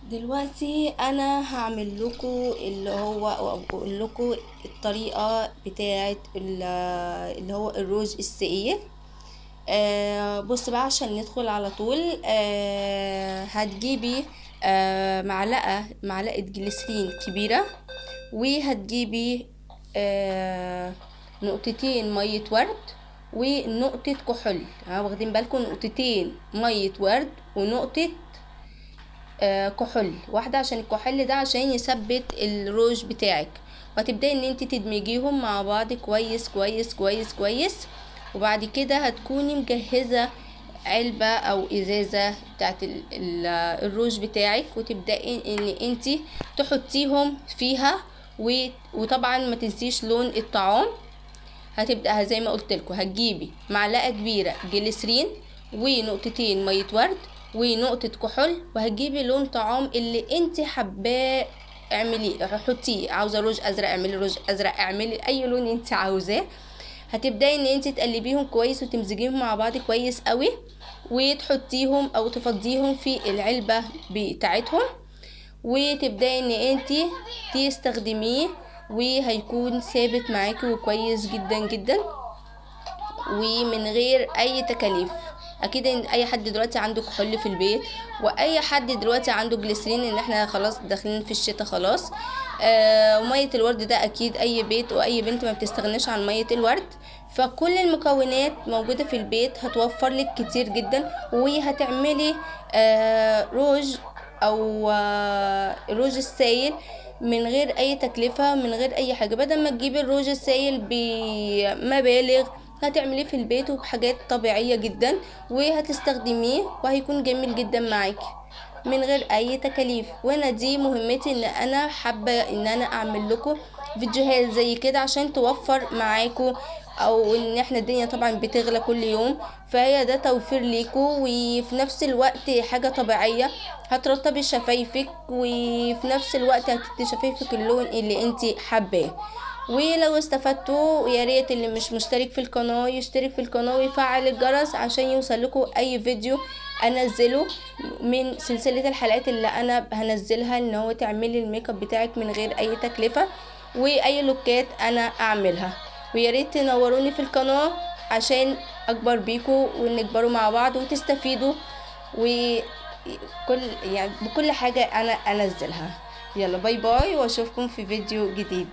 دلوقتي انا هعمل لكم اللي هو او اقول لكم الطريقه بتاعه اللي هو الروز السائل. بص بقى عشان ندخل على طول. هتجيبي معلقه جليسرين كبيره، وهتجيبي نقطتين ميه ورد ونقطه كحول. واخدين بالكم؟ نقطتين ميه ورد ونقطه كحول واحدة، عشان الكحول ده عشان يثبت الروج بتاعك. وهتبدأي ان انت تدمجيهم مع بعض كويس كويس كويس كويس. وبعد كده هتكوني مجهزة علبة او ازازة بتاعت الروج بتاعك، وتبدأي ان انت تحطيهم فيها. وطبعا ما تنسيش لون الطعام. هتبدأ زي ما قلت لكم، هتجيبي معلقة كبيرة جليسرين ونقطتين مية ورد ونقطة كحول، وهتجيبي لون طعام اللي انت حباه اعمليه، حطيه. عاوزة روج ازرق اعملي روج ازرق، اعملي اي لون انت عاوزاه. هتبداي ان انت تقلبيهم كويس وتمزجيهم مع بعض كويس قوي، وتحطيهم او تفضيهم في العلبة بتاعتهم، وتبداي ان انت تستخدميه، وهيكون ثابت معاكي وكويس جدا جدا ومن غير اي تكاليف. اكيد ان اي حد دلوقتي عنده كحول في البيت، واي حد دلوقتي عنده جليسرين، ان احنا خلاص داخلين في الشتاء خلاص. ومية الورد ده اكيد اي بيت واي بنت ما بتستغناش عن مية الورد. فكل المكونات موجودة في البيت، هتوفر لك كتير جدا، وهتعملي روج او الروج السائل من غير اي تكلفة، من غير اي حاجة. بدل ما تجيبي الروج السائل بمبالغ، هتعمليه في البيت وبحاجات طبيعية جدا، وهتستخدميه وهيكون جميل جدا معاكي من غير اي تكاليف. وانا دي مهمتي، ان انا حابة ان انا اعمل لكم فيديوهات زي كده عشان توفر معاكم، او ان احنا الدنيا طبعا بتغلى كل يوم، فهي ده توفير ليكم، وفي نفس الوقت حاجة طبيعية هترطبي شفايفك، وفي نفس الوقت هتدي شفايفك اللون اللي انتي حباه. ولو استفدتوا، يا ريت اللي مش مشترك في القناة يشترك في القناة ويفعل الجرس عشان يوصلكوا اي فيديو انزله من سلسلة الحلقات اللي انا هنزلها، ان هو تعملي الميك اب بتاعك من غير اي تكلفة، واي لوكات انا اعملها. ويا ريت تنوروني في القناة عشان اكبر بيكوا ونكبروا مع بعض وتستفيدوا، وكل يعني بكل حاجة انا انزلها. يلا باي باي، واشوفكم في فيديو جديد.